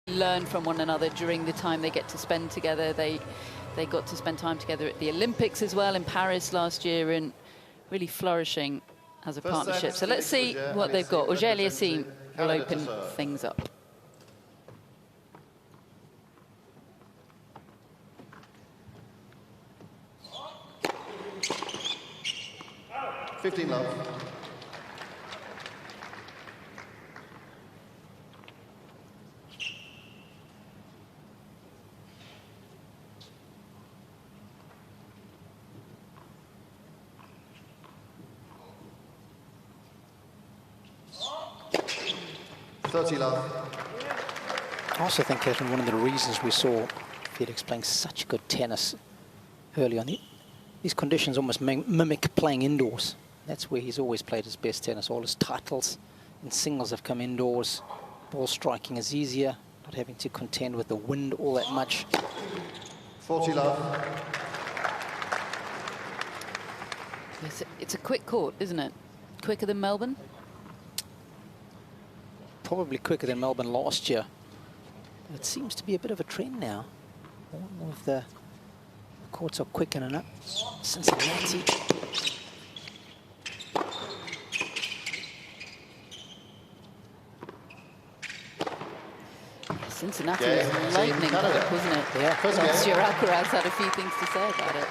learn from one another during the time they get to spend together. They got to spend time together at the Olympics as well in Paris last year, and really flourishing as a partnership. So let's see what they've got. Auger-Aliassime will open things up. Love. 30 love. I also think, Catherine, one of the reasons we saw Felix playing such good tennis early on, these conditions almost mimic playing indoors. That's where he's always played his best tennis. All his titles in singles have come indoors. Ball striking is easier, not having to contend with the wind all that much. 40 love. It's a quick court, isn't it? Quicker than Melbourne? Probably quicker than Melbourne last year. It seems to be a bit of a trend now. More of the courts are quickening up. Cincinnati. Cincinnati was lightning quick, wasn't it? Yeah. Last year, Alcaraz had a few things to say about it.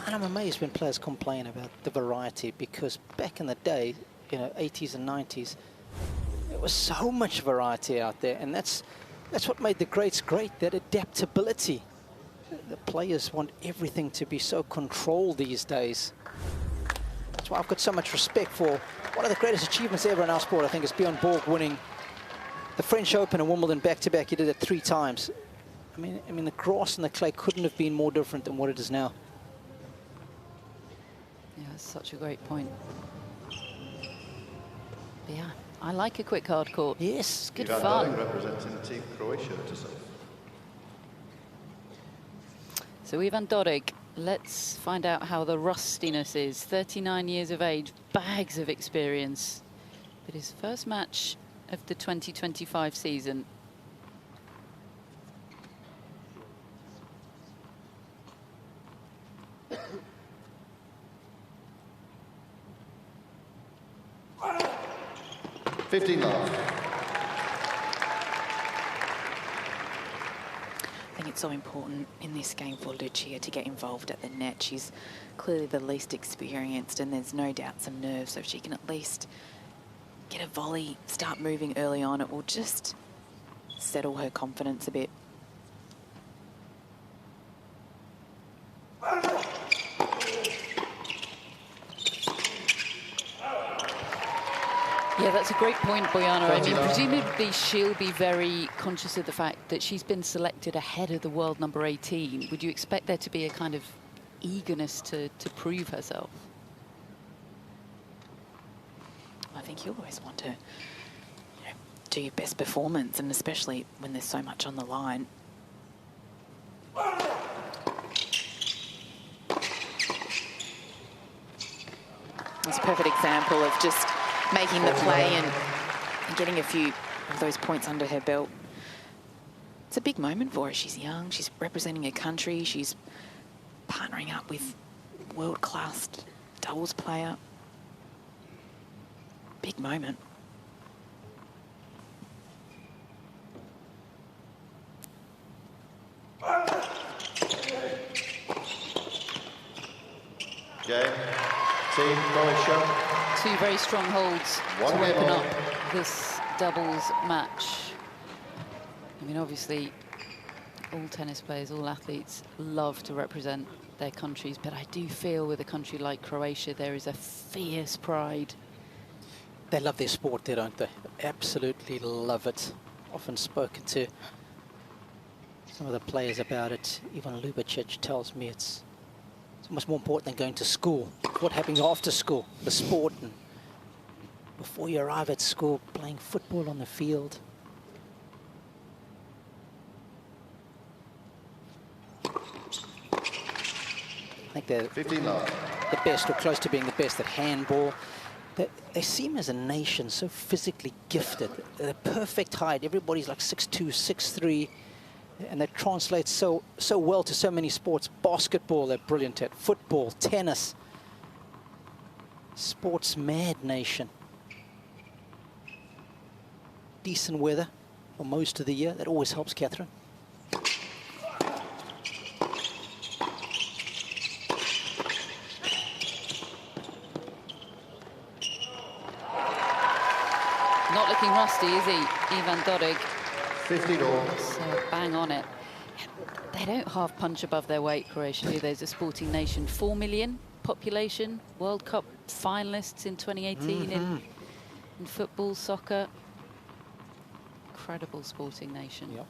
And I'm amazed when players complain about the variety, because back in the day, you know, 80s and 90s, there was so much variety out there, and that's what made the greats great, that adaptability. The players want everything to be so controlled these days. That's why I've got so much respect for one of the greatest achievements ever in our sport. I think is Bjorn Borg winning the French Open and Wimbledon back-to-back. He did it 3 times. I mean, the grass and the clay couldn't have been more different than what it is now. Yeah, that's such a great point. But yeah, I like a quick hard court. Yes, good fun. Dodig representing Team Croatia to serve. So Ivan Dodig, let's find out how the rustiness is. 39 years of age, bags of experience. But his first match of the 2025 season. $15 love. I think it's so important in this game for Lucia to get involved at the net. She's clearly the least experienced, and there's no doubt some nerves, so if she can at least get a volley, start moving early on, it will just settle her confidence a bit. Yeah, that's a great point, Bojana. I mean, presumably she'll be very conscious of the fact that she's been selected ahead of the world number 18. Would you expect there to be a kind of eagerness to prove herself? I think you always want to do your best performance, and especially when there's so much on the line. It's a perfect example of just making the play and getting a few of those points under her belt. It's a big moment for her. She's young, she's representing her country, she's partnering up with world-class doubles player. Big moment. Game. Team Croatia. 2 very strong holds to open up this doubles match. I mean, obviously, all tennis players, all athletes love to represent their countries, but I do feel with a country like Croatia, there is a fierce pride. They love their sport there, don't they? Absolutely love it. Often spoken to some of the players about it. Ivan Lubicic tells me it's almost more important than going to school. What happens after school, the sport, and before you arrive at school, playing football on the field. I think they're 15 love. the best, or close to being the best, at handball. they seem as a nation so physically gifted. They're perfect height. Everybody's like 6'2", 6'3", and that translates so well to so many sports. Basketball, they're brilliant at. Football, tennis. Sports mad nation. Decent weather for most of the year. That always helps, Catherine. Not looking rusty, is he, Ivan Dodig? 50 all. So bang on it. They don't half punch above their weight, Croatia, do they? There's a sporting nation. 4 million population, World Cup finalists in 2018 in football, soccer. Incredible sporting nation. Yep.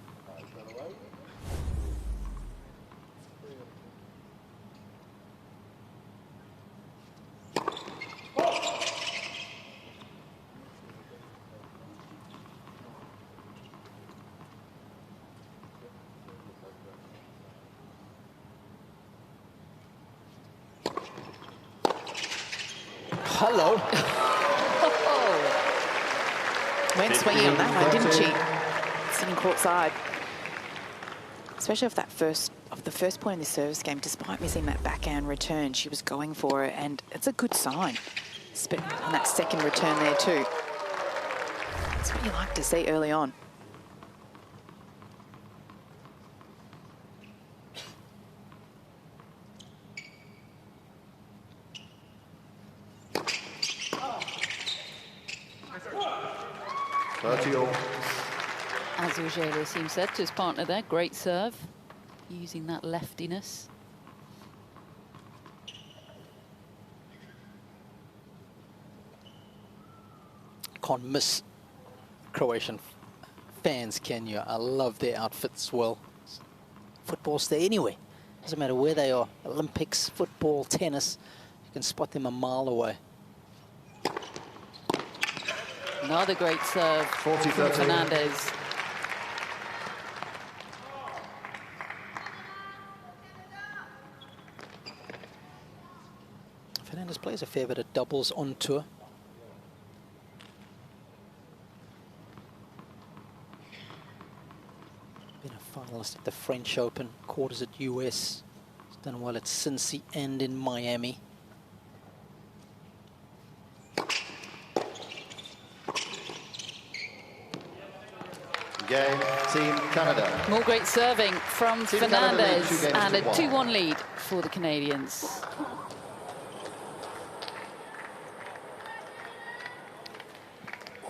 Hello. Went swinging on that one, didn't she? Sitting courtside. Especially off the first point in the service game, despite missing that backhand return, she was going for it, and it's a good sign. On that second return there too. That's what you like to see early on. As Auger-Aliassime said to his partner there, great serve, using that leftiness. Can't miss Croatian fans, can you? I love their outfits. Well, football's there anyway. Doesn't matter where they are. Olympics, football, tennis. You can spot them a mile away. Another great serve from Fernandez. Fernandez plays a fair bit of doubles on tour. Been a finalist at the French Open, quarters at US. He's done well at Cincy and in Miami. Game, Team Canada. More great serving from Team Fernandez, Canada lead 2 games and to 1. a 2-1 lead for the Canadians.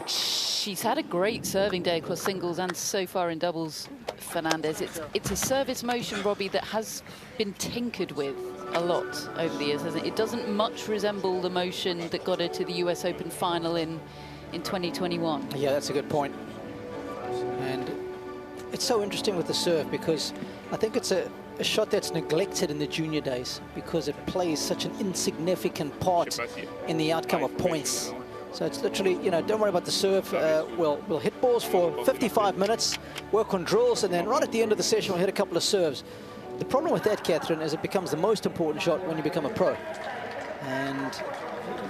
She's had a great serving day across singles and so far in doubles, Fernandez. It's a service motion, Robbie, that has been tinkered with a lot over the years, hasn't it? It doesn't much resemble the motion that got her to the US Open final in 2021. Yeah, that's a good point. And it's so interesting with the serve because I think it's a shot that's neglected in the junior days because it plays such an insignificant part in the outcome of points. So it's literally, you know, don't worry about the serve. We'll hit balls for 55 minutes, work on drills, and then right at the end of the session, we'll hit a couple of serves. The problem with that, Catherine, is it becomes the most important shot when you become a pro. And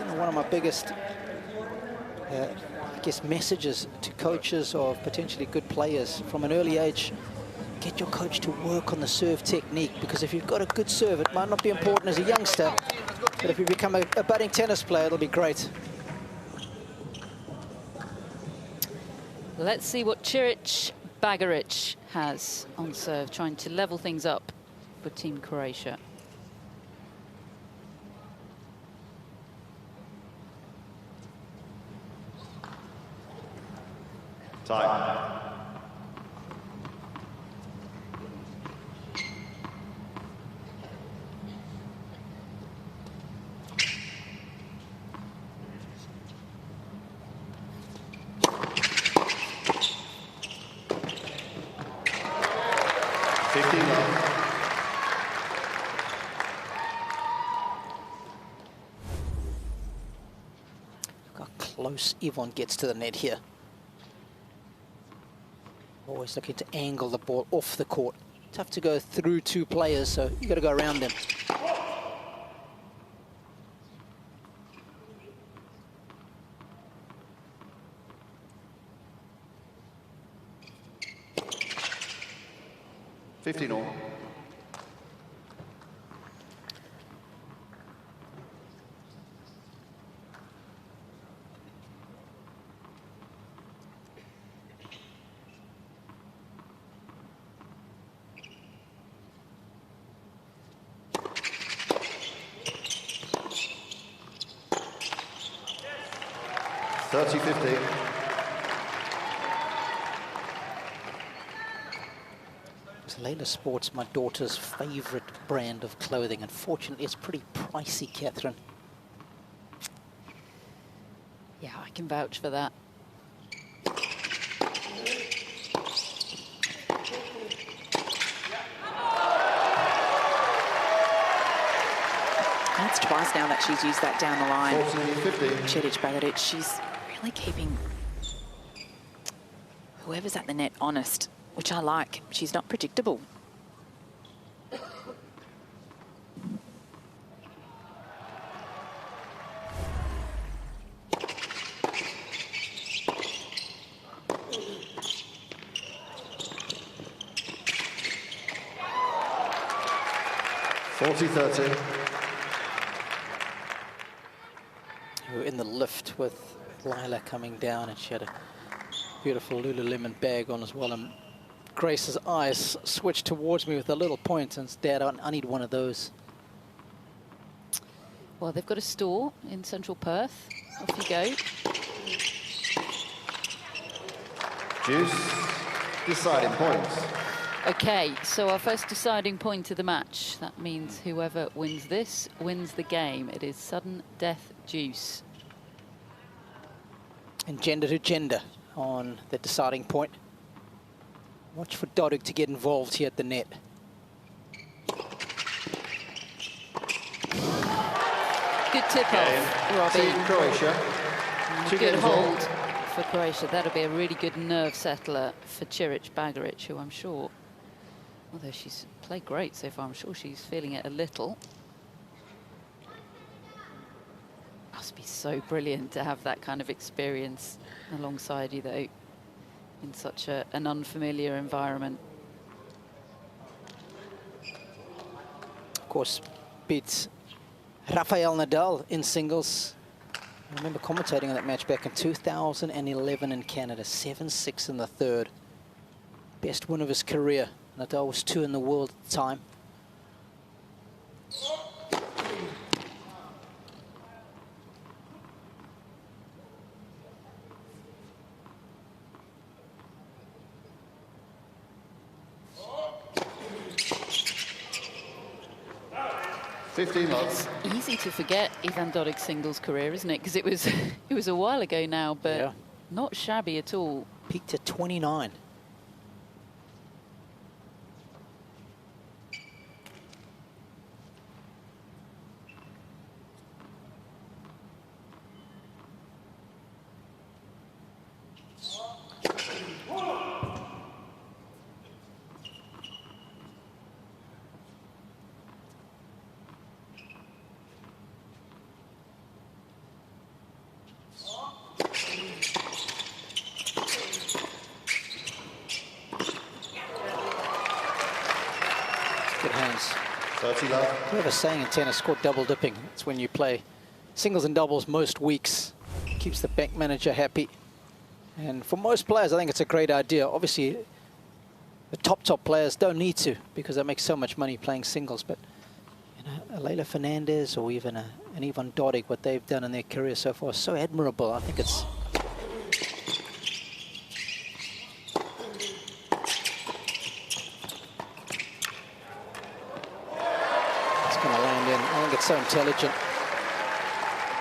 you know, one of my biggest, I guess, messages to coaches of potentially good players from an early age, get your coach to work on the serve technique, because if you've got a good serve, it might not be important as a youngster, but if you become a budding tennis player, it'll be great. Let's see what Ciric Bagaric has on serve, trying to level things up for Team Croatia. Time. Look how close Yvonne gets to the net here. Always looking to angle the ball off the court. Tough to go through two players, so you got to go around them. 15 all. Layla Sports, my daughter's favorite brand of clothing. Unfortunately, it's pretty pricey, Catherine. Yeah, I can vouch for that. That's twice now that she's used that down the line. 14-15. Ciric Bagaric, she's really keeping whoever's at the net honest, which I like. She's not predictable. We were in the lift with Lila coming down, and she had a beautiful Lululemon bag on as well. And Grace's eyes switched towards me with a little point and said, "Dad, I need one of those." Well, they've got a store in central Perth. Off you go. Juice, deciding points. Okay, so our first deciding point of the match. That means whoever wins this wins the game. It is sudden death juice. And gender to gender on the deciding point. Watch for Dodig to get involved here at the net. Good tip-off, Robbie. Team Croatia. Good hold for Croatia. That'll be a really good nerve settler for Ciric Bagaric, who I'm sure, although she's played great so far, I'm sure she's feeling it a little. Must be so brilliant to have that kind of experience alongside you, though, in such an unfamiliar environment. Of course, beats Rafael Nadal in singles. I remember commentating on that match back in 2011 in Canada. 7-6 in the third. Best win of his career. Nadal was 2 in the world at the time. It's easy to forget Ivan Dodig's singles career, isn't it? Because it was a while ago now, but yeah, not shabby at all. Peaked at 29. Good hands. 30 love. We have a saying in tennis called double dipping. It's when you play singles and doubles most weeks. Keeps the bank manager happy. And for most players, I think it's a great idea. Obviously, the top players don't need to because they make so much money playing singles. But you know, a Leila Fernandez or even an Ivan Dodig, what they've done in their career so far is so admirable. I think it's... I think it's so intelligent.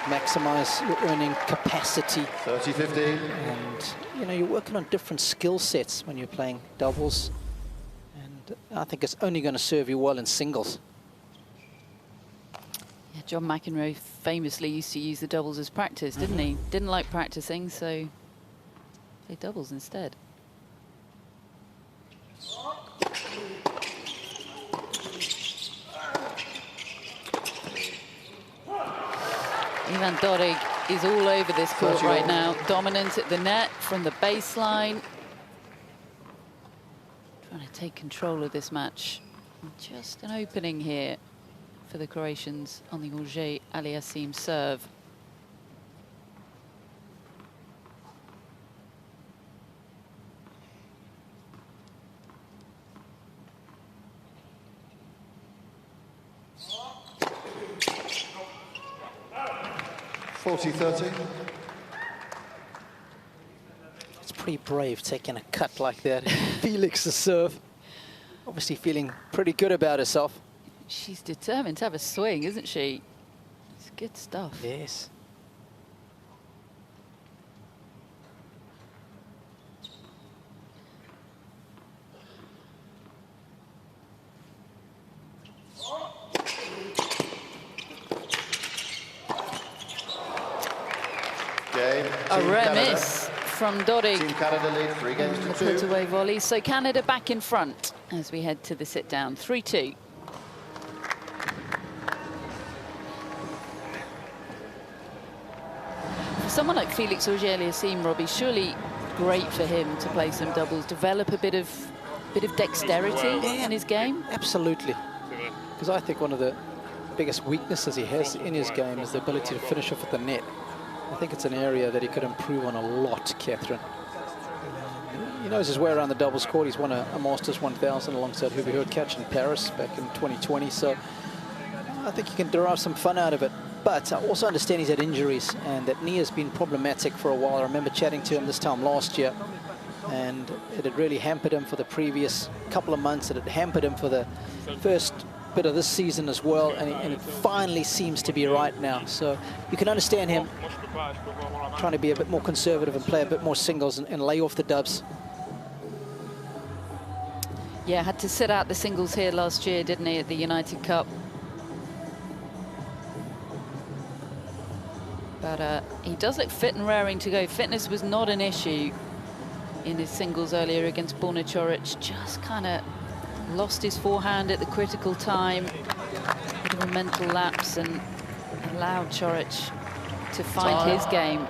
Maximize your earning capacity. 30-15. And, you know, you're working on different skill sets when you're playing doubles. And I think it's only going to serve you well in singles. Yeah, John McEnroe famously used to use the doubles as practice, didn't he? Didn't like practicing, so play doubles instead. Ivan Dodig is all over this court right now. Dominant at the net from the baseline. Trying to take control of this match. Just an opening here for the Croatians on the Auger-Aliassime serve. It's pretty brave taking a cut like that. Felix's serve. Obviously feeling pretty good about herself. She's determined to have a swing, isn't she? It's good stuff. Yes. A rare miss from Dodig. Team Canada lead 3 games to 2. Put away volley. So Canada back in front as we head to the sit down. 3-2. For someone like Felix Auger-Aliassime, Robbie, surely great for him to play some doubles, develop a bit of dexterity in his game. Absolutely. Because I think one of the biggest weaknesses he has in his game is the ability to finish off at the net. I think it's an area that he could improve on a lot, Catherine. He knows his way around the doubles court. He's won a Masters 1000 alongside Hubert Hurkacz in Paris back in 2020. So I think he can derive some fun out of it. But I also understand he's had injuries and that knee has been problematic for a while. I remember chatting to him this time last year, and it had really hampered him for the previous couple of months. It had hampered him for the first bit of this season as well, and it finally seems to be right now. So you can understand him trying to be a bit more conservative and play a bit more singles and lay off the dubs. Yeah, had to sit out the singles here last year, didn't he, at the United Cup? But he does look fit and raring to go. Fitness was not an issue in his singles earlier against Borna Coric. Just kind of lost his forehand at the critical time. Bit of a mental lapse and allowed Coric to find his game.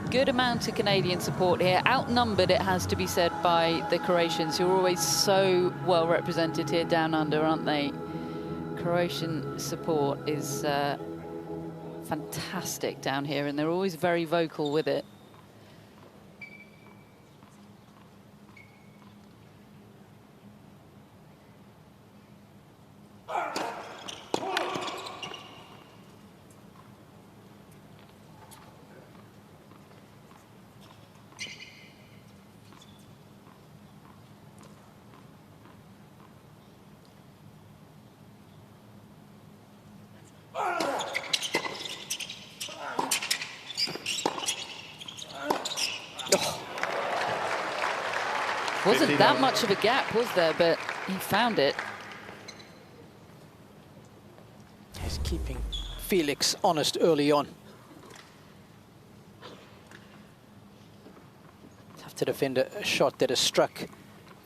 Good amount of Canadian support here. Outnumbered, it has to be said, by the Croatians, who are always so well represented here down under, aren't they? Croatian support is fantastic down here, and they're always very vocal with it. Wasn't that much of a gap, was there? But he found it. He's keeping Felix honest early on. Tough to defend a shot that is struck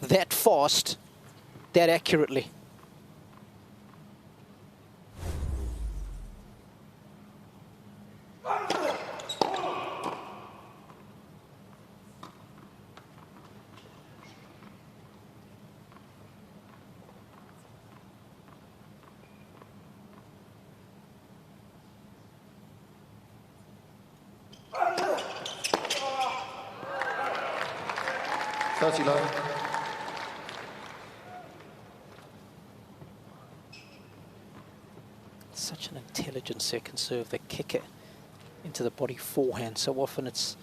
that fast, that accurately. Such an intelligent second serve, the kicker into the body forehand. So often it's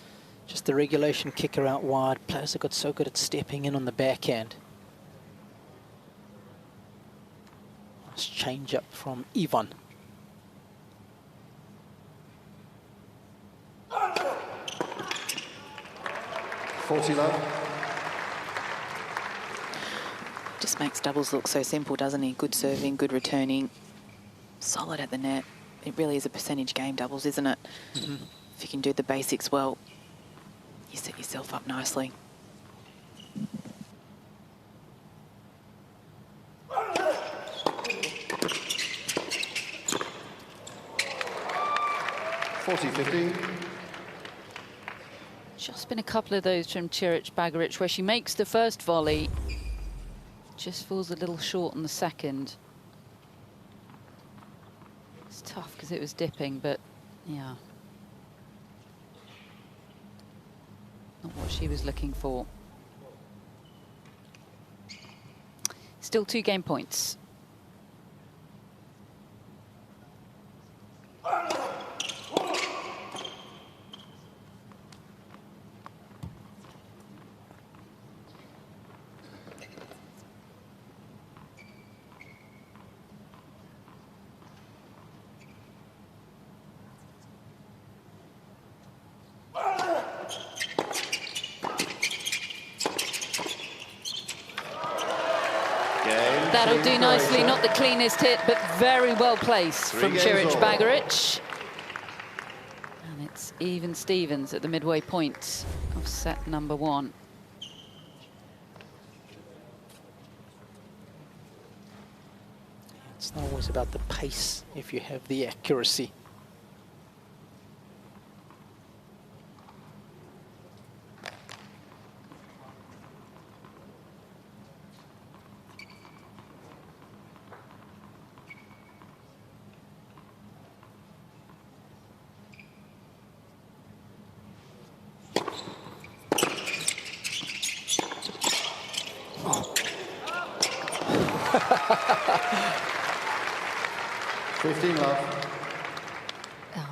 just the regulation kicker out wide. Players have got so good at stepping in on the backhand. Nice change up from Ivan. Just makes doubles look so simple, doesn't he? Good serving, good returning, solid at the net. It really is a percentage game, doubles, isn't it? Mm-hmm. If you can do the basics well, you set yourself up nicely. Just been a couple of those from Ciric Bagaric where she makes the first volley, just falls a little short on the second. It's tough because it was dipping, but yeah. Not what she was looking for. Still 2 game points. That'll do nicely. Not the cleanest hit, but very well placed from Ciric Bagaric. And it's even Stevens at the midway point of set number 1. It's not always about the pace if you have the accuracy.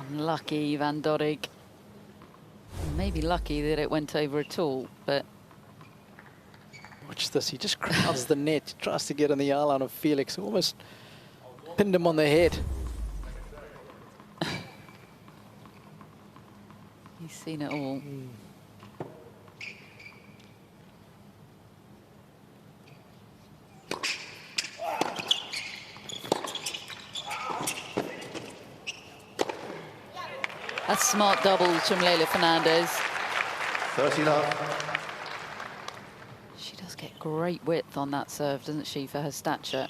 Unlucky Van Dodig. Maybe lucky that it went over at all, but... Watch this, he just crowds the net, tries to get on the eye line of Felix, almost pinned him on the head. He's seen it all. That's smart doubles from Leylah Fernandez. 30 love. She does get great width on that serve, doesn't she, for her stature?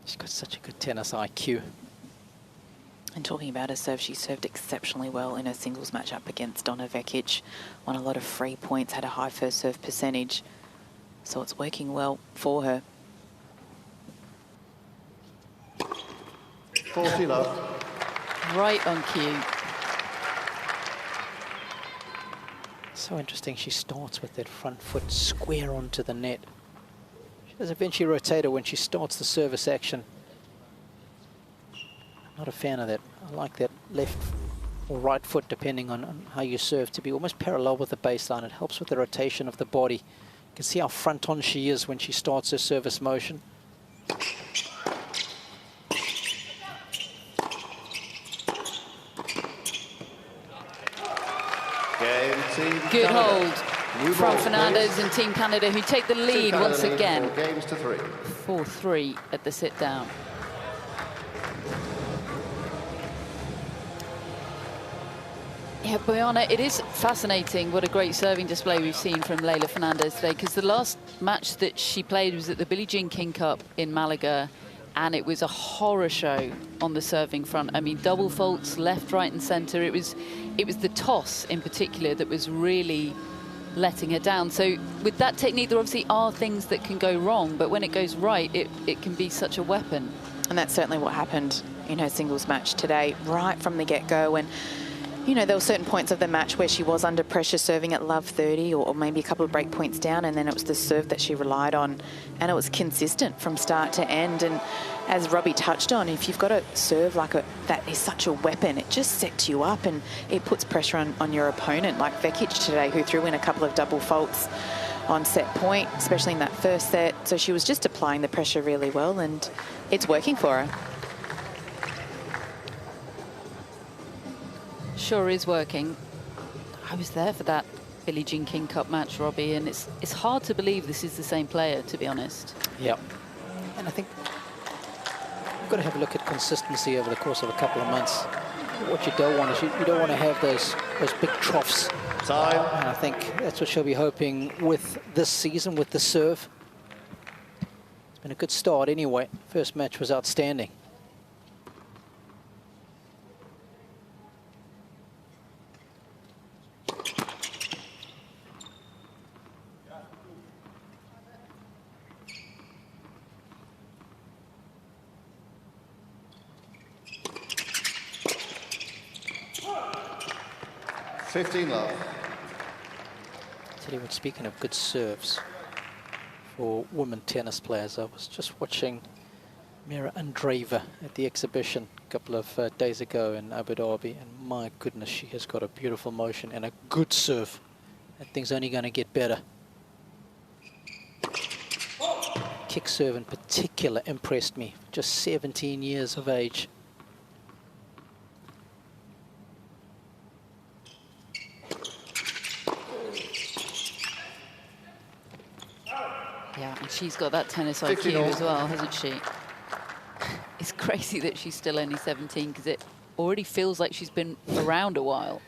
She's got such a good tennis IQ. And talking about her serve, she served exceptionally well in her singles matchup against Donna Vekic. Won a lot of free points, had a high first serve percentage. So it's working well for her. 40 love. Right on cue. So interesting, she starts with that front foot square onto the net. She does eventually rotate her when she starts the service action. Not a fan of that. I like that left or right foot, depending on how you serve, to be almost parallel with the baseline. It helps with the rotation of the body. You can see how front on she is when she starts her service motion. Good hold from Fernandez and Team Canada, who take the lead once again. 4 games to 3. 4-3 at the sit down. Yeah, Bojana, it is fascinating what a great serving display we've seen from Leylah Fernandez today, because the last match that she played was at the Billie Jean King Cup in Malaga, and it was a horror show on the serving front. I mean, double faults left, right and centre. It was the toss in particular that was really letting her down. So with that technique, there obviously are things that can go wrong, but when it goes right, it can be such a weapon. And that's certainly what happened in her singles match today, right from the get-go. And you know, there were certain points of the match where she was under pressure serving at love 30 or maybe a couple of break points down, and then it was the serve that she relied on, and it was consistent from start to end. And as Robbie touched on, if you've got a serve like that is such a weapon, it just sets you up and it puts pressure on your opponent, like Vekic today, who threw in a couple of double faults on set point, especially in that first set. So she was just applying the pressure really well, and it's working for her. Sure is working. I was there for that Billie Jean King Cup match, Robbie, and it's hard to believe this is the same player, to be honest. Yep. And I think you've got to have a look at consistency over the course of a couple of months. What you don't want is you don't want to have those big troughs. Time. And I think that's what she'll be hoping with this season, with the serve. It's been a good start anyway. First match was outstanding. 15 love. Tell you what, speaking of good serves for women tennis players, I was just watching Mira Andreeva at the exhibition a couple of days ago in Abu Dhabi, and my goodness, she has got a beautiful motion and a good serve. That thing's only going to get better. Kick serve in particular impressed me. Just 17 years of age. Yeah, and she's got that tennis IQ as well, hasn't she? It's crazy that she's still only 17 because it already feels like she's been around a while.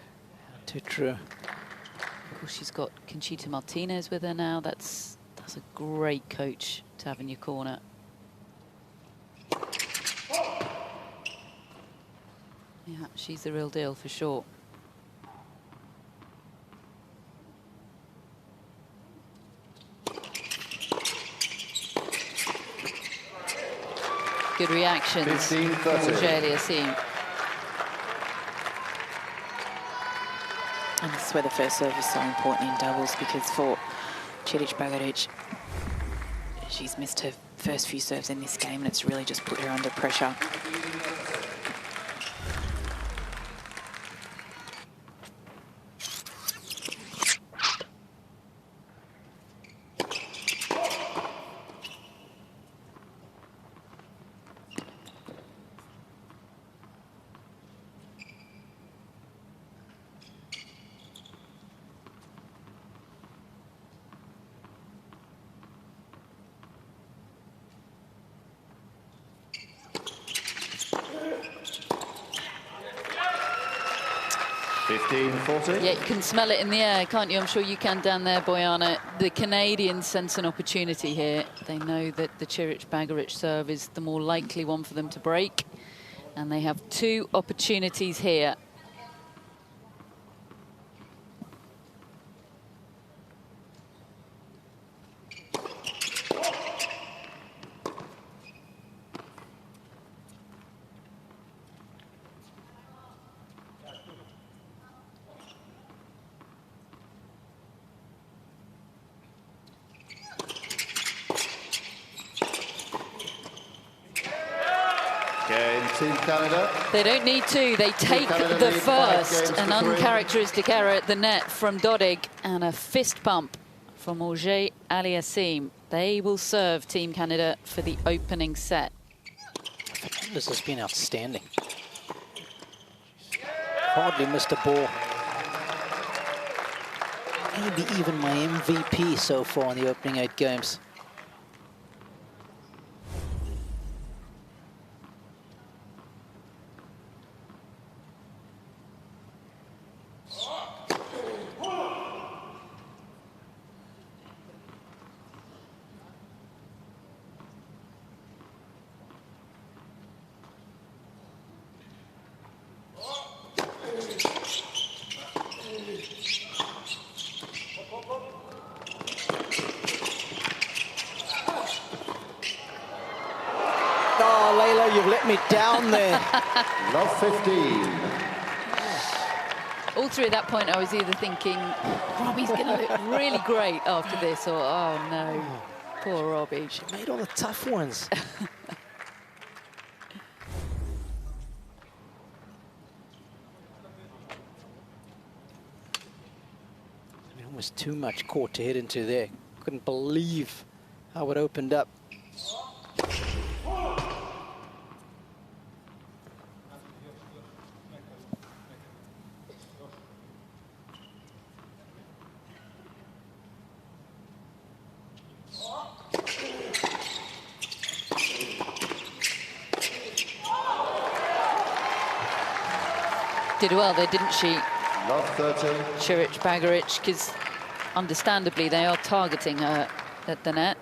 Too true. Of course, she's got Conchita Martinez with her now. That's a great coach to have in your corner. Yeah, she's the real deal for sure. Good reactions from Auger-Aliassime. And this is where the first serve is so important in doubles, because for Ciric Bagaric, she's missed her first few serves in this game, and it's really just put her under pressure. Yeah, you can smell it in the air, can't you? I'm sure you can down there, Bojana. The Canadians sense an opportunity here. They know that the Ciric Bagaric serve is the more likely one for them to break. And they have two opportunities here. Team Canada. They don't need to. They take the first. An uncharacteristic error at the net from Dodig and a fist pump from Auger-Aliassime. They will serve Team Canada for the opening set. This has been outstanding. Hardly missed a ball. Maybe even my MVP so far in the opening 8 games. You've let me down there. Love 15. All through that point, I was either thinking, Robbie's going to look really great after this, or, oh, no, poor Robbie. She made all the tough ones. Almost too much court to head into there. Couldn't believe how it opened up. Did well there, didn't she? Love 13. Ciric Bagaric, because understandably they are targeting her at the net.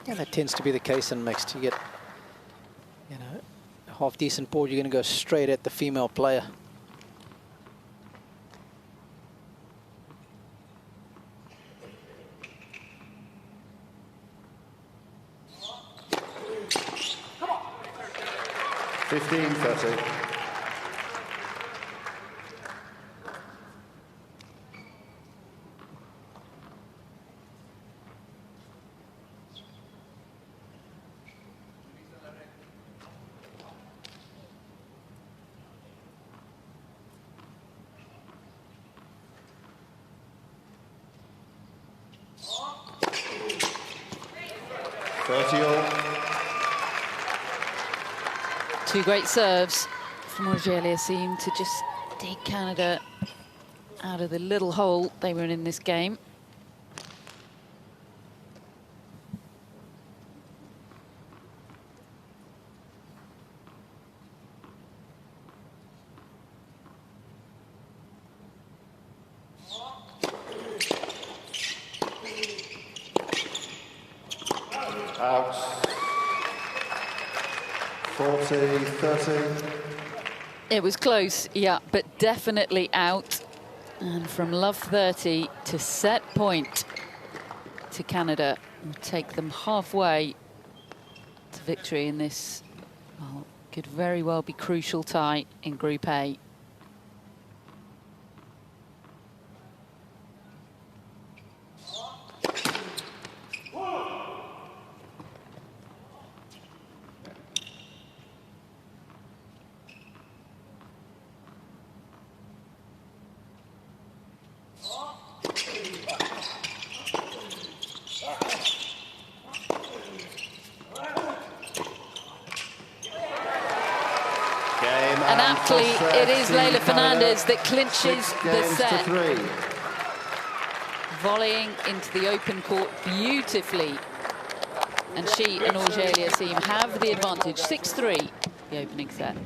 Yeah, that tends to be the case in mixed. You get, you know, a half-decent ball, you're going to go straight at the female player. Come on. 15-30. 30 all. Two great serves from Auger-Aliassime to just dig Canada out of the little hole they were in this game. Out. 40, 30. It was close, yeah, but definitely out. And from love 30 to set point to Canada, will take them halfway to victory in this, well, could very well be crucial tie in Group A. And aptly, it is Leylah Fernandez that clinches the set. Volleying into the open court beautifully. And she and Auger-Aliassime have the advantage. 6-3, the opening set.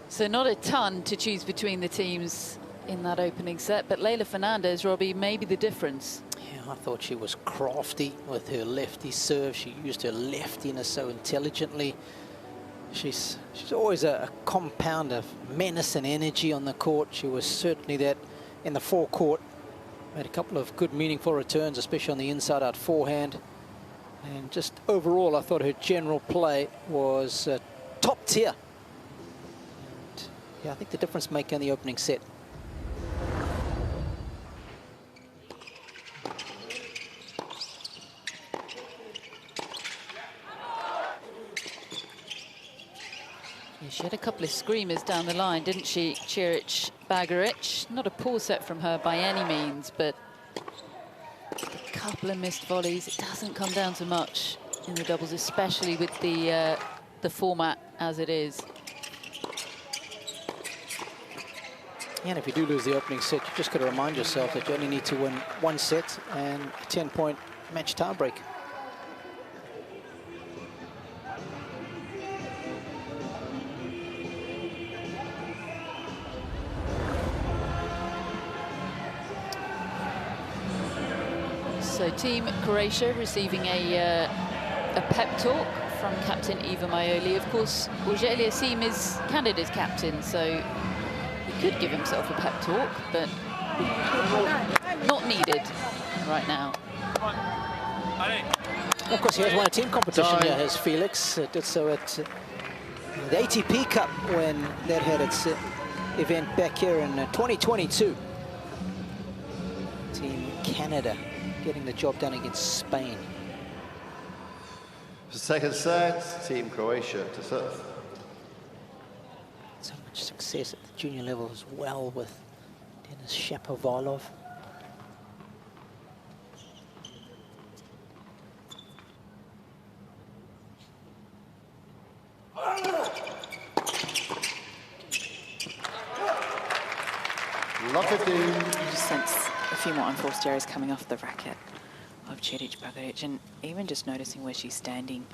So not a ton to choose between the teams in that opening set, but Leylah Fernandez, Robbie, may be the difference. Yeah, I thought she was crafty with her lefty serve. She used her leftiness so intelligently. She's always a compound of menace and energy on the court. She was certainly that in the forecourt. Made a couple of good, meaningful returns, especially on the inside-out forehand. And just overall, I thought her general play was top tier. And yeah, I think the difference maker in the opening set. She had a couple of screamers down the line, didn't she, Ciric Bagaric? Not a poor set from her by any means, but a couple of missed volleys. It doesn't come down to much in the doubles, especially with the format as it is. Yeah, and if you do lose the opening set, you just got to remind yourself that you only need to win one set and a 10-point match tiebreak. So Team Croatia receiving a pep talk from Captain Eva Maioli. Of course, Auger-Aliassime is Canada's captain, so he could give himself a pep talk, but not needed right now. Of course, he has won a team competition here, has Felix. Did so at the ATP Cup when that had its event back here in 2022. Team Canada getting the job done against Spain. The second set, Team Croatia to serve. So much success at the junior level as well with Denis Shapovalov. Love 15. You just sense a few more unforced errors coming off the racket of Ciric Bagaric, and even just noticing where she's standing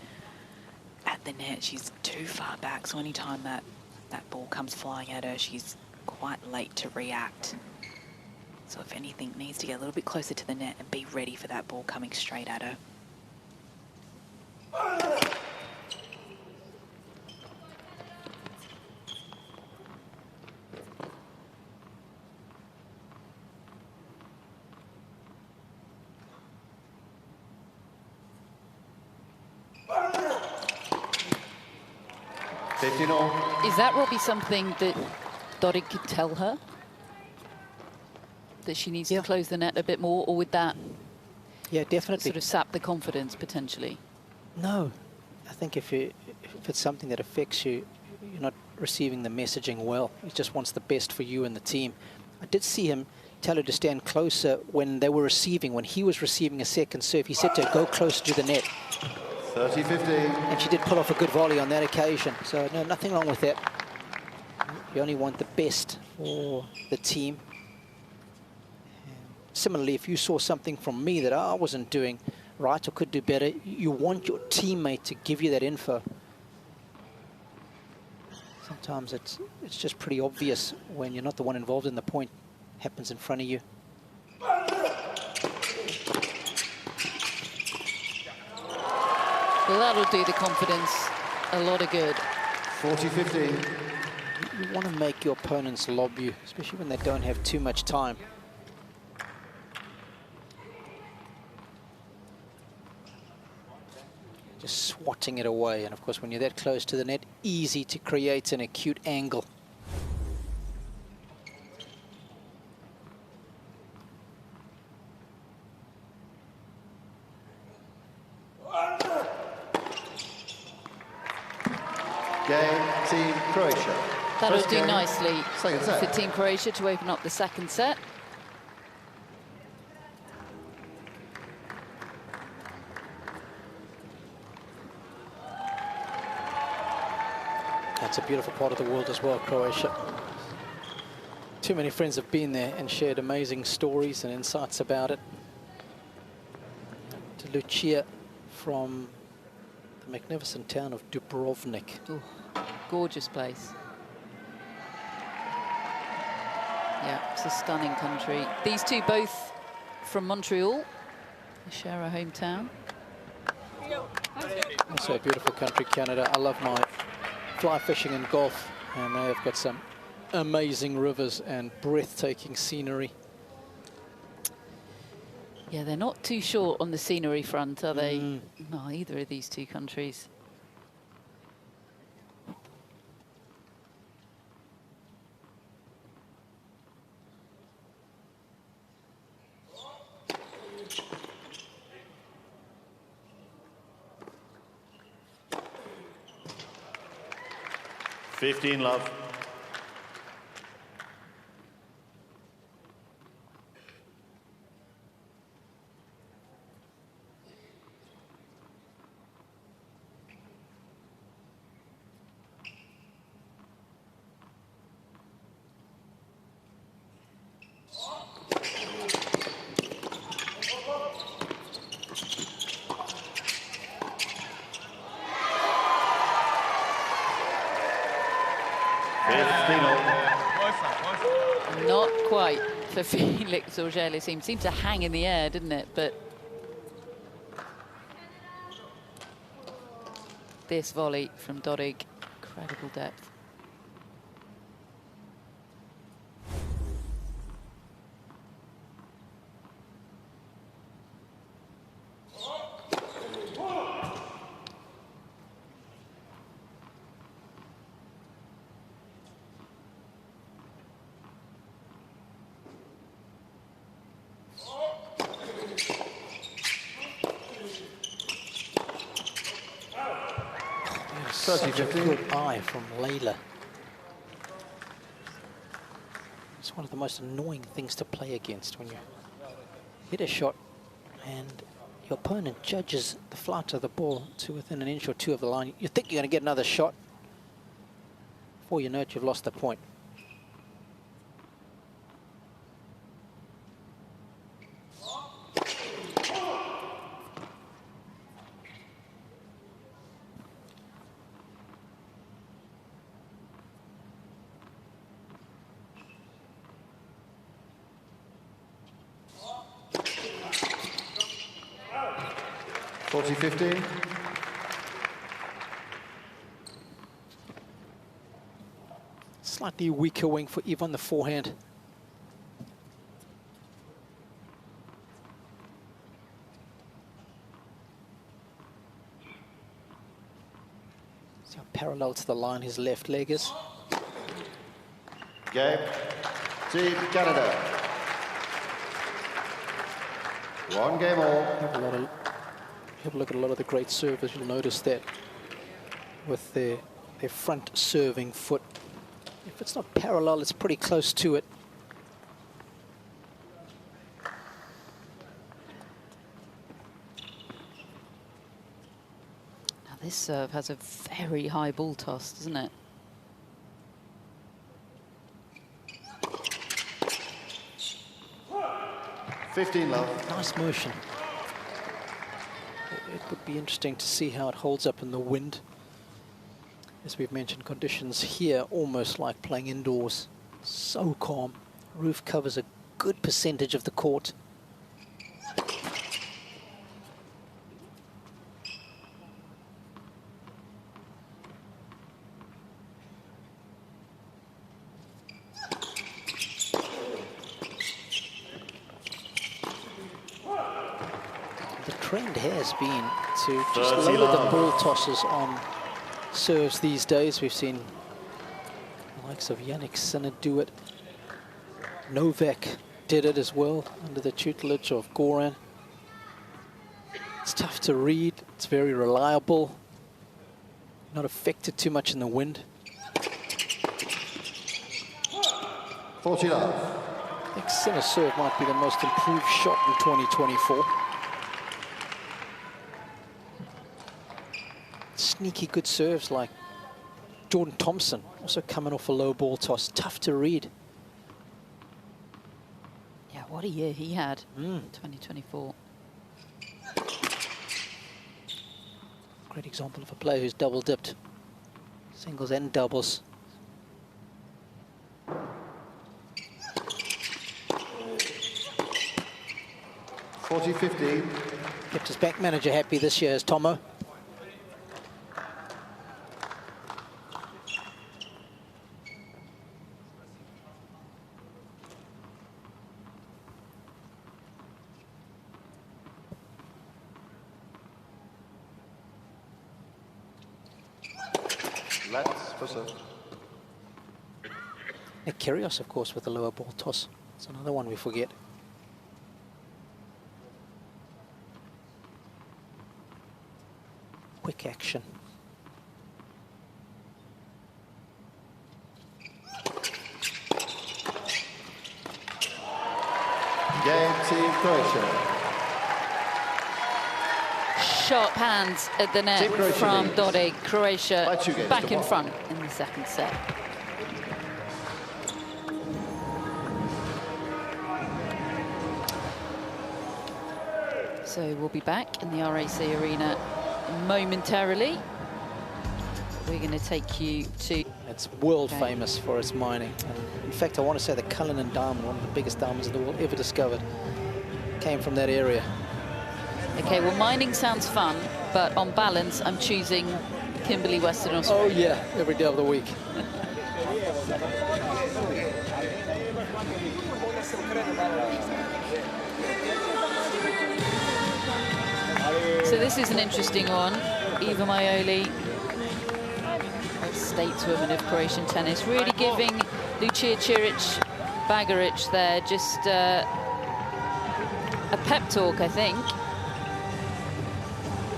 at the net, she's too far back, so anytime that ball comes flying at her, she's quite late to react. So if anything, needs to get a little bit closer to the net and be ready for that ball coming straight at her. Is that, Robbie, something that Dodig could tell her? That she needs to close the net a bit more, or would that definitely sort of sap the confidence potentially? No. I think if if it's something that affects you, you're not receiving the messaging well. He just wants the best for you and the team. I did see him tell her to stand closer when they were receiving, when he was receiving a second serve. He said to her, go closer to the net. 30-15. And she did pull off a good volley on that occasion. So no, nothing wrong with that. You only want the best for the team. Similarly, if you saw something from me that I wasn't doing right or could do better, you want your teammate to give you that info. Sometimes it's just pretty obvious when you're not the one involved in the point. Happens in front of you. Well, that'll do the confidence a lot of good. 40-15. You want to make your opponents lob you, especially when they don't have too much time. Just swatting it away, and of course when you're that close to the net, easy to create an acute angle. Game, Team Croatia. That'll First do game, nicely second set. for Team Croatia to open up the second set. That's a beautiful part of the world as well, Croatia. Too many friends have been there and shared amazing stories and insights about it. To Lucia from the magnificent town of Dubrovnik. Ooh, gorgeous place. Yeah, it's a stunning country. These two both from Montreal. They share a hometown. Also a beautiful country, Canada. I love my fly fishing and golf, and they have got some amazing rivers and breathtaking scenery. Yeah, they're not too short on the scenery front, are they? No, either of these two countries. Fifteen love. Not quite for Felix Auger-Aliassime. Seemed to hang in the air, didn't it? But this volley from Dodig, incredible depth. Such a good eye from Layla. It's one of the most annoying things to play against, when you hit a shot and your opponent judges the flight of the ball to within an inch or two of the line. You think you're going to get another shot. Before you know it, you've lost the point. Slightly weaker wing for Eve on the forehand. See how parallel to the line his left leg is. Game, Team Canada. One game all. Have a look at a lot of the great servers. You'll notice that with their front serving foot. If it's not parallel, it's pretty close to it. Now this serve has a very high ball toss, doesn't it? Love. Nice motion. It would be interesting to see how it holds up in the wind. As we've mentioned, conditions here almost like playing indoors. So calm. Roof covers a good percentage of the court. The trend has been to just lower the ball tosses on serves these days. We've seen the likes of Yannick Sinner do it. Novak did it as well under the tutelage of Goran. It's tough to read. It's very reliable. Not affected too much in the wind. 40 love. I think Sinner's serve might be the most improved shot in 2024. Sneaky good serves like Jordan Thompson, also coming off a low ball toss. Tough to read. Yeah, what a year he had, 2024. Great example of a player who's double dipped. Singles and doubles. $40.50. Kept his bank manager happy this year as Tomo. Let's for serve. Nick Kyrgios, of course, with the lower ball toss. It's another one we forget. Quick action. Game Team Croatia. Sharp hands at the net Team Croatia from leads. Dodig. Croatia By 2 games back to in 1. front in the second set. So we'll be back in the RAC Arena momentarily. We're going to take you to... It's world famous for its mining. And in fact, I want to say the Cullinan diamond, one of the biggest diamonds in the world ever discovered, came from that area. Okay, well, mining sounds fun, but on balance, I'm choosing Kimberley, Western Australia. Oh yeah, every day of the week. So this is an interesting one. Eva Majoli, stateswoman of Croatian tennis, really giving Lucia Ciric Bagaric there just a pep talk, I think.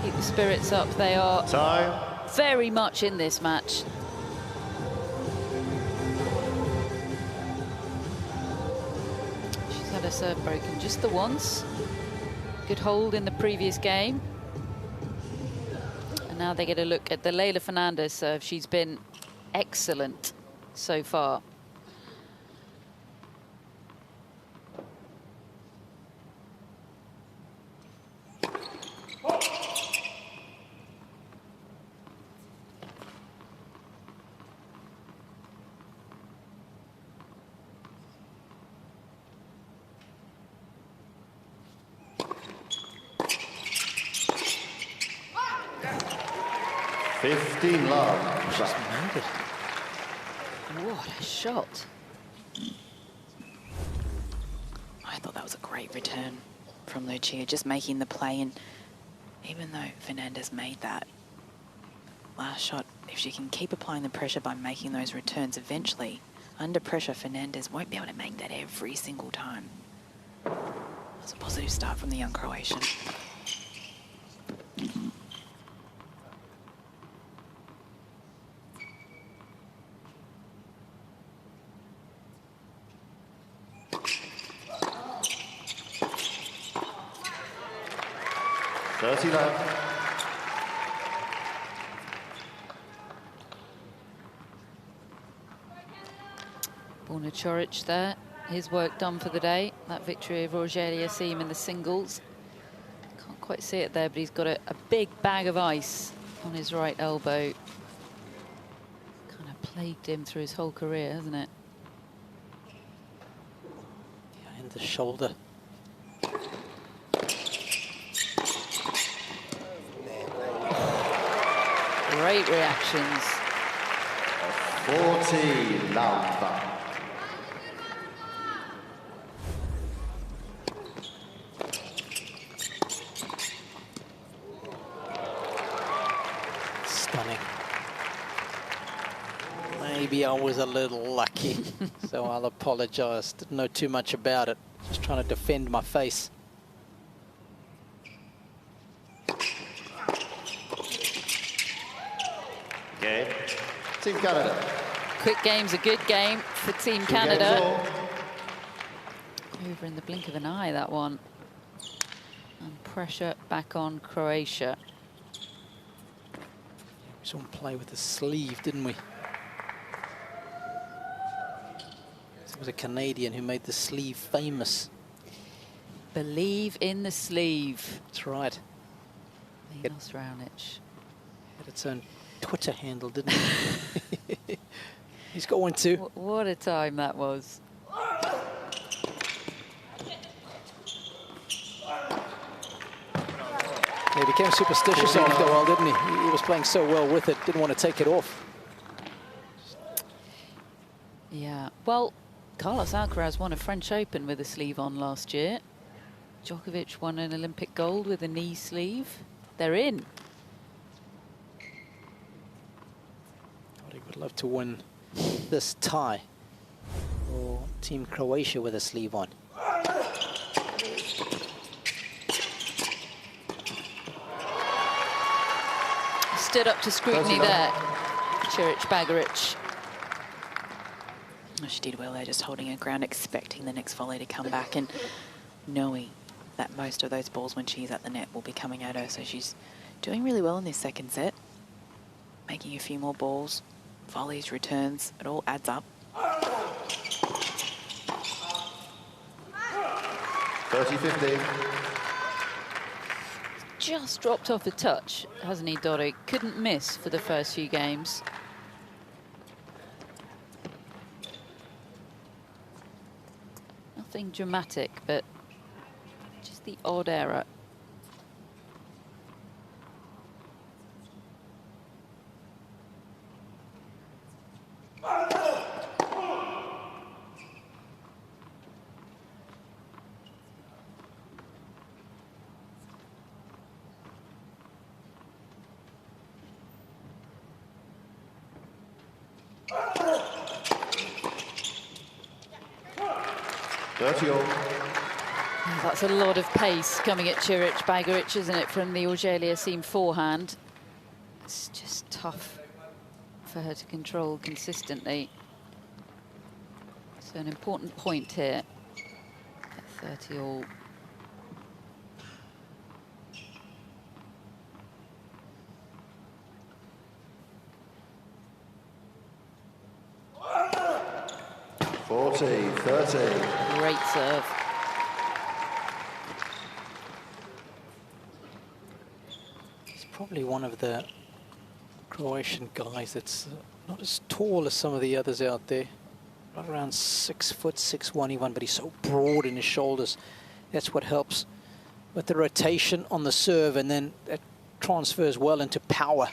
Keep the spirits up. They are Time. very much in this match. She's had her serve broken just the once. Good hold in the previous game. And now they get a look at the Leylah Fernandez serve. She's been excellent so far. Love. Just made it. What a shot. I thought that was a great return from Lucia, just making the play. And even though Fernandez made that last shot, if she can keep applying the pressure by making those returns, eventually, under pressure, Fernandez won't be able to make that every single time. That's a positive start from the young Croatian. 30 left. Borna Ciric there, his work done for the day. That victory of Auger-Aliassime in the singles. Can't quite see it there, but he's got a big bag of ice on his right elbow. Kind of plagued him through his whole career, hasn't it? Yeah, and the shoulder. Great reactions. 40 love. Stunning. Maybe I was a little lucky, so I'll apologize. Didn't know too much about it. Just trying to defend my face. Game. Team Canada. Quick game's a good game for Team Canada. Over in the blink of an eye, that one. And pressure back on Croatia. We saw him play with the sleeve, didn't we? It was a Canadian who made the sleeve famous. Believe in the sleeve. That's right. Milos Raonic. Had its own Twitter handle, didn't he? He's got one too. What a time that was. He became superstitious after a while, didn't he? He was playing so well with it, didn't want to take it off. Yeah, well, Carlos Alcaraz won a French Open with a sleeve on last year. Djokovic won an Olympic gold with a knee sleeve. They're in. Dodig would love to win this tie for Team Croatia with a sleeve on. Stood up to scrutiny there, Ciric Bagaric. Oh, she did well there, just holding her ground, expecting the next volley to come back and knowing that most of those balls when she's at the net will be coming at her. So she's doing really well in this second set. Making a few more balls, volleys, returns, it all adds up. 30-15. Just dropped off a touch, hasn't he, Dodig? Couldn't miss for the first few games. Nothing dramatic, but just the odd error. That's a lot of pace coming at Ciric Bagaric, isn't it, from the Auger-Aliassime forehand. It's just tough for her to control consistently. So an important point here at 30 all. Great serve. He's probably one of the Croatian guys that's not as tall as some of the others out there. Right around 6 foot, 6'1" even, but he's so broad in his shoulders. That's what helps with the rotation on the serve, and then that transfers well into power.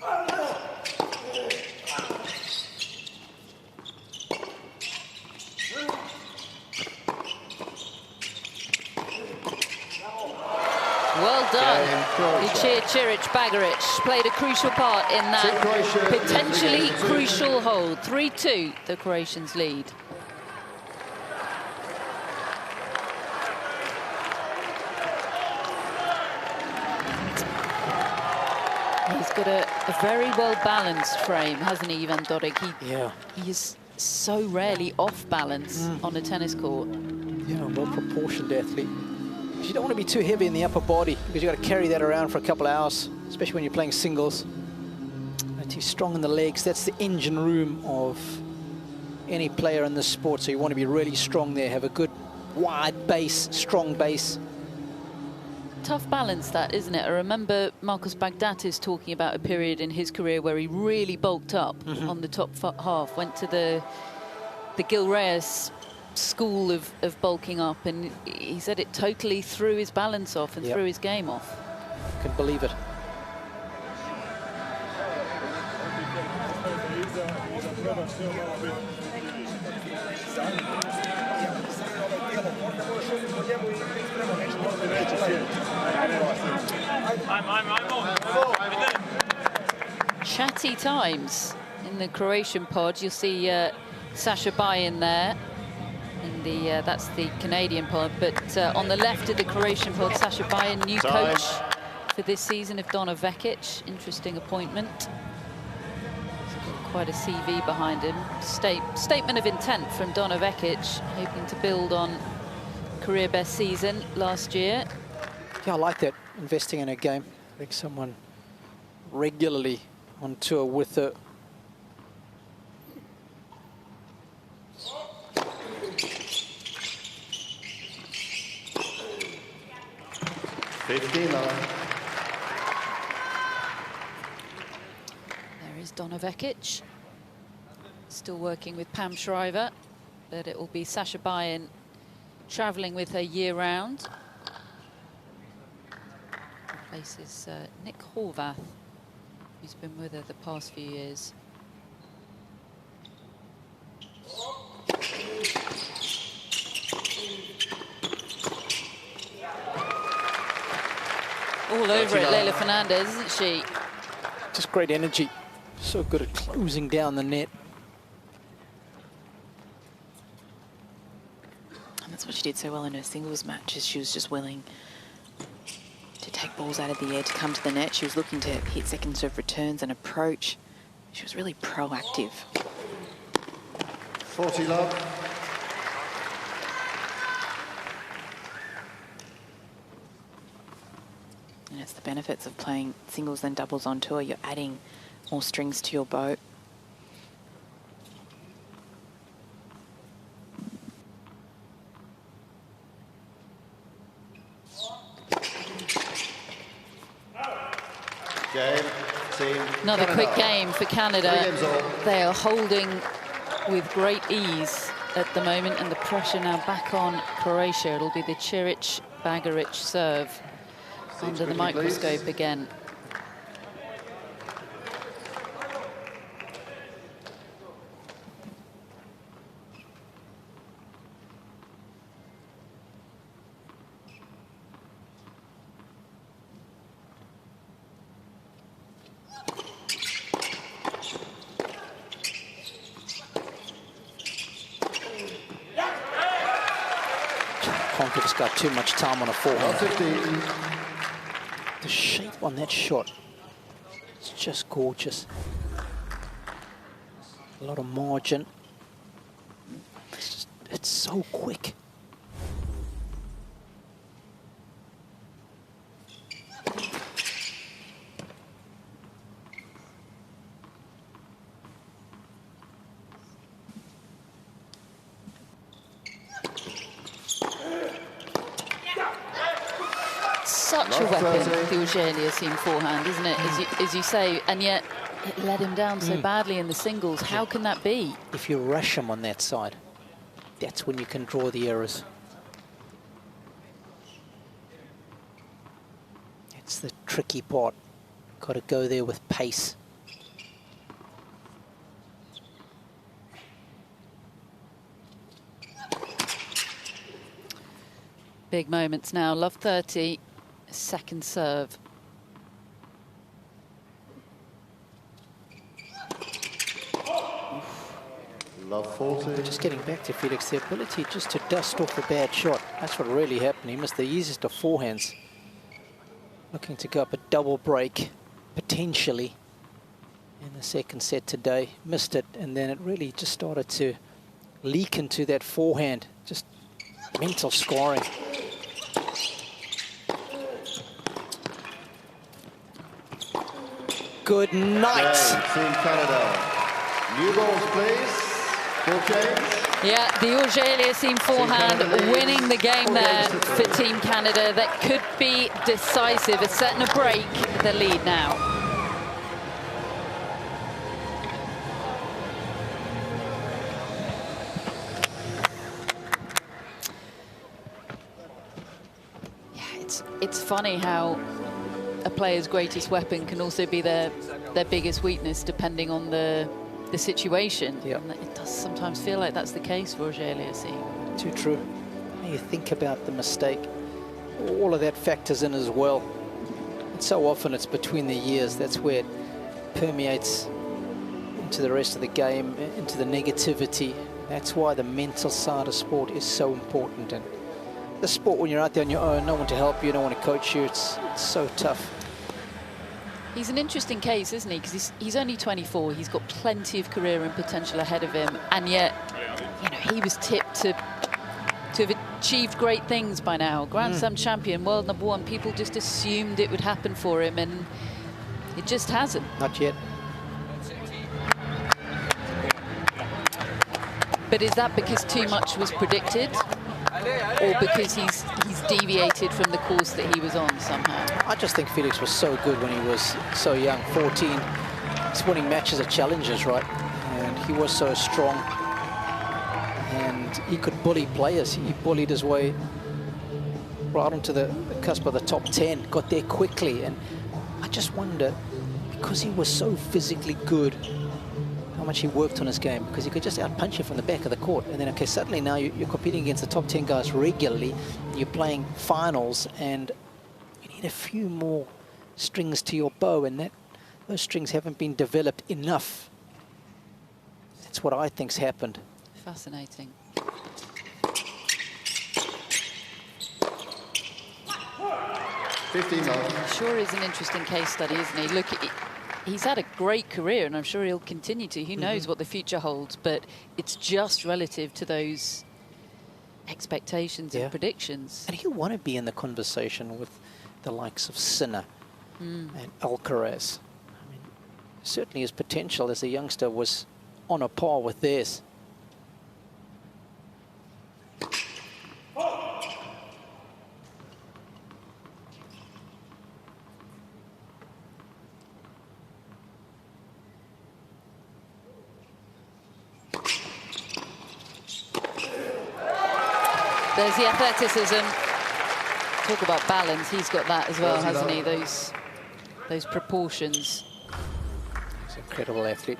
Well done. You cheered Ciric Bagaric. Played a crucial part in that potentially crucial hold. 3-2, the Croatians lead. He's got a very well-balanced frame, hasn't he, Ivan Dodig? He is so rarely off balance on a tennis court. Yeah, well-proportioned athlete. You don't want to be too heavy in the upper body because you've got to carry that around for a couple of hours, especially when you're playing singles. Not too strong in the legs. That's the engine room of any player in this sport. So you want to be really strong there, have a good wide base, strong base. Tough balance that, isn't it? I remember Marcos Baghdatis talking about a period in his career where he really bulked up on the top half, went to the Gil Reyes school of bulking up, and he said it totally threw his balance off and threw his game off. Can believe it. Chatty times in the Croatian pod. You'll see Sasha Bayan there. In the that's the Canadian pod, but on the left of the Croatian pod, Sasha Bayan, new coach for this season of Dodig Vekic. Interesting appointment. Quite a CV behind him. Statement of intent from Dodig Vekic, hoping to build on career best season last year. Yeah, I like that, investing in a game. Having someone regularly on tour with her. There is Dodig Vekic, still working with Pam Shriver, but it will be Sasha Bayan travelling with her year-round. Replaces Nick Horvath, who's been with her the past few years. All over it, Leila Fernandez, isn't she? Just great energy. So good at closing down the net. And that's what she did so well in her singles matches. She was just willing to take balls out of the air to come to the net. She was looking to hit second serve returns and approach. She was really proactive. 40 love. And it's the benefits of playing singles then doubles on tour. You're adding more strings to your boat. Game, team. Another Canada. quick game for Canada. They are holding with great ease at the moment, and the pressure now back on Croatia. It'll be the Ciric Bagaric serve under the microscope again. Conker just got too much time on a forehand. 150. The shape on that shot, it's just gorgeous. A lot of margin. It's so quick. Such a weapon, the Auger-Aliassime forehand, isn't it? As you say, and yet it let him down so badly in the singles. How can that be? If you rush him on that side, that's when you can draw the errors. It's the tricky part. Got to go there with pace. Big moments now. Love 30, second serve. Love 40. Just getting back to Felix, the ability just to dust off a bad shot. That's what really happened. He missed the easiest of forehands. Looking to go up a double break, potentially, in the second set today. Missed it, and then it really just started to leak into that forehand. Just mental scoring. Good night. Team Canada. New balls, please. Full change. Yeah, the Auger-Aliassime forehand winning the game there for Team Canada. That could be decisive. It's setting a break the lead now. It's funny how a player's greatest weapon can also be their biggest weakness, depending on the situation. Yep. And it does sometimes feel like that's the case for Auger-Aliassime. Too true. When you think about the mistake, all of that factors in as well. And so often it's between the years. That's where it permeates into the rest of the game, into the negativity. That's why the mental side of sport is so important. And the sport, when you're out there on your own, no one to help you, no one to coach you, it's so tough. He's an interesting case, isn't he? Because he's only 24. He's got plenty of career and potential ahead of him, and yet, you know, he was tipped to have achieved great things by now. Grand Slam champion, world #1. People just assumed it would happen for him, and it just hasn't. Not yet. But is that because too much was predicted, or because he's deviated from the course that he was on somehow? I just think Felix was so good when he was so young, 14. He's winning matches at challenges, right? And he was so strong. And he could bully players. He bullied his way right onto the cusp of the top 10, got there quickly. And I just wonder, because he was so physically good, how much he worked on his game, because he could just outpunch you from the back of the court. And then, okay, suddenly now you're competing against the top 10 guys regularly. You're playing finals, and you need a few more strings to your bow, and those strings haven't been developed enough. That's what I think's happened. Fascinating. Sure is an interesting case study, isn't he? Look, he's had a great career, and I'm sure he'll continue to. Who knows what the future holds, but it's just relative to those expectations and predictions. And he'll want to be in the conversation with the likes of Sinner and Alcaraz. I mean, certainly his potential as a youngster was on a par with theirs. There's the athleticism. Talk about balance. He's got that as well, hasn't he? Those proportions. He's an incredible athlete.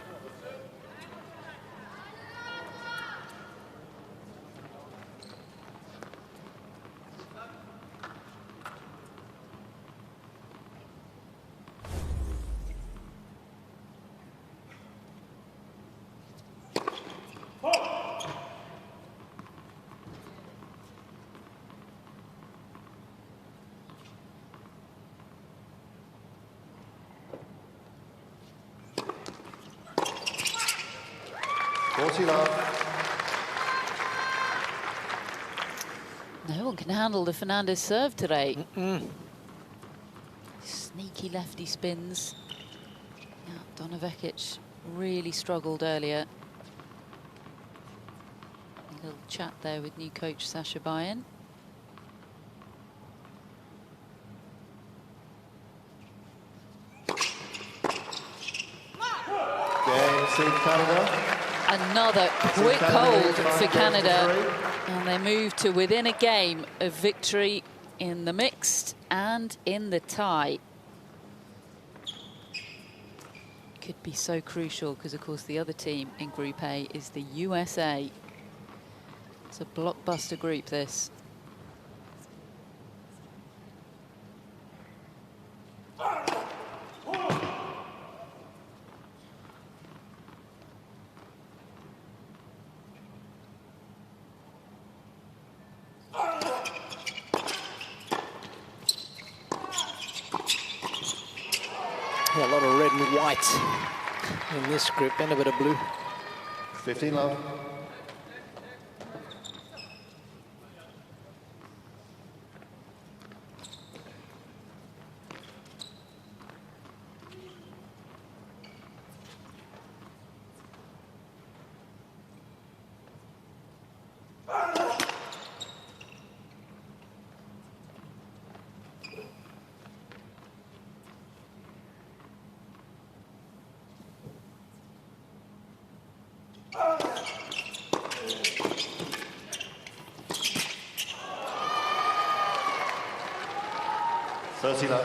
No one can handle the Fernandez serve today. Sneaky lefty spins. Yeah, Dodig really struggled earlier. A little chat there with new coach Sasha Bayan. Another quick hold for Canada, and they move to within a game of victory in the mixed and in the tie. Could be so crucial because, of course, the other team in Group A is the USA. It's a blockbuster group, this. Yeah, a lot of red and white in this group, and a bit of blue. 15 love. 30 love.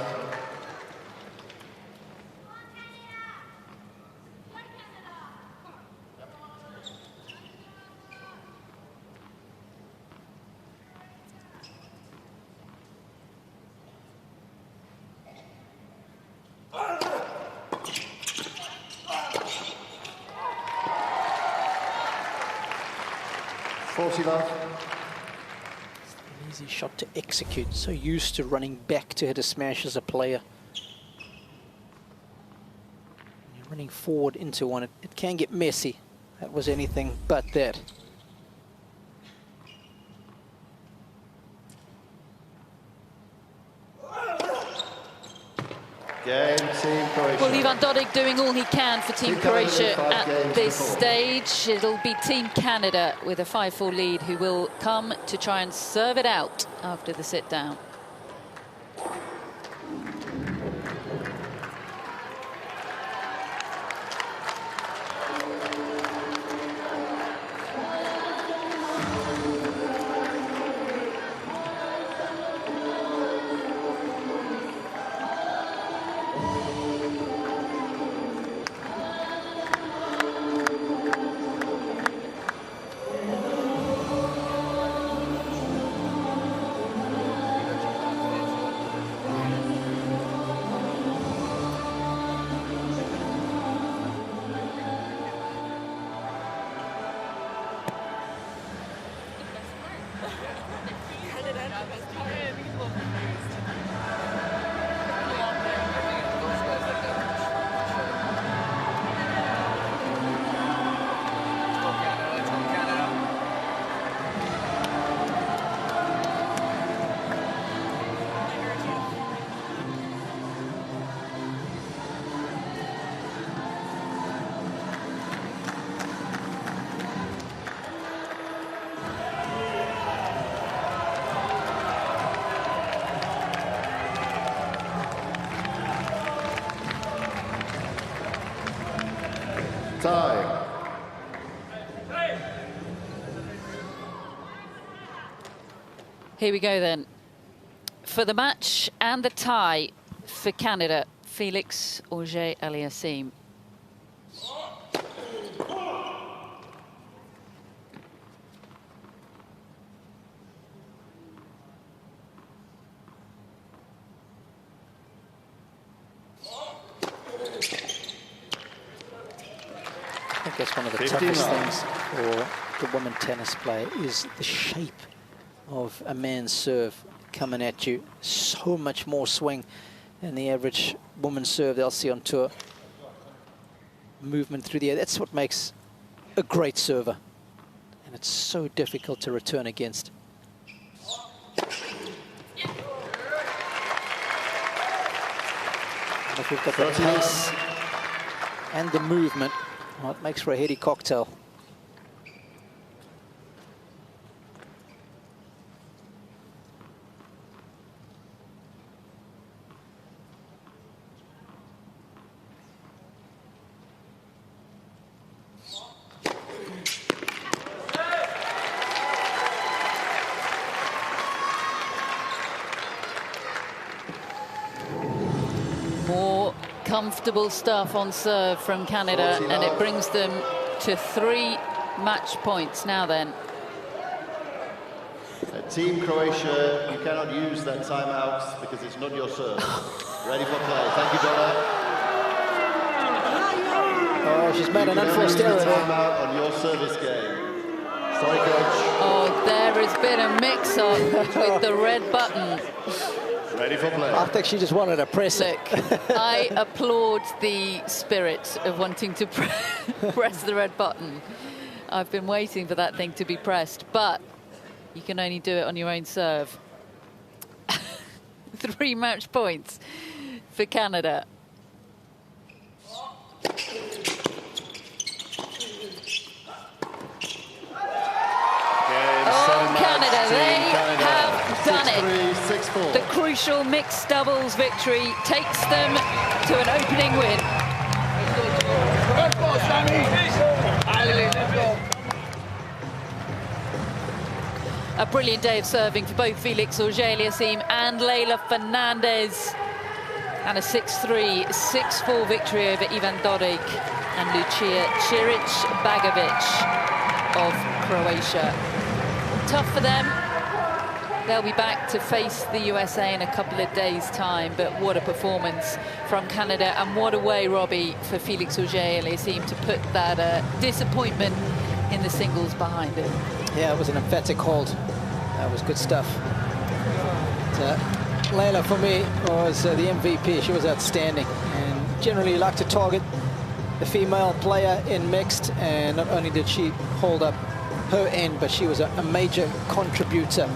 It's an easy shot to execute. So used to running back to hit a smash as a player. When you're running forward into one, it can get messy. That was anything but that. Game, Team Croatia. Well, Ivan Dodig doing all he can for Team Croatia at this stage. It'll be Team Canada with a 5-4 lead who will come to try and serve it out after the sit-down. Time. Here we go then. For the match and the tie for Canada, Felix Auger-Aliassime. I think that's one of the toughest things for the women tennis player is the shape of a man's serve coming at you. So much more swing than the average woman's serve they'll see on tour. Movement through the air, that's what makes a great server. And it's so difficult to return against. And if we've got the pace and the movement, well, it makes for a heady cocktail. More comfortable stuff on serve from Canada, and it brings them to 3 match points now then. Team Croatia, you cannot use that timeout because it's not your serve. Ready for play. Thank you, Dodig. Oh, she's made an unforced error there. Timeout on your service game. Sorry, coach. Oh, there has been a mix-up with the red button. Ready for play. I think she just wanted to press it. Look, I applaud the spirit of wanting to press the red button. I've been waiting for that thing to be pressed, but you can only do it on your own serve. 3 match points for Canada. Canada, they have done it. 6-3, 6-4. The crucial mixed doubles victory takes them to an opening win. A brilliant day of serving for both Felix Auger-Aliassime and Leylah Fernandez. And a 6-3, 6-4 victory over Ivan Dodig and Lucia Ciric Bagaric of Croatia. Tough for them. They'll be back to face the USA in a couple of days' time, but what a performance from Canada, and what a way, Robbie, for Felix Auger-Aliassime to put that disappointment in the singles behind him. Yeah, it was an emphatic hold. That was good stuff. Leylah, for me, was the MVP. She was outstanding, and generally you like to target the female player in mixed, and not only did she hold up her end, but she was a major contributor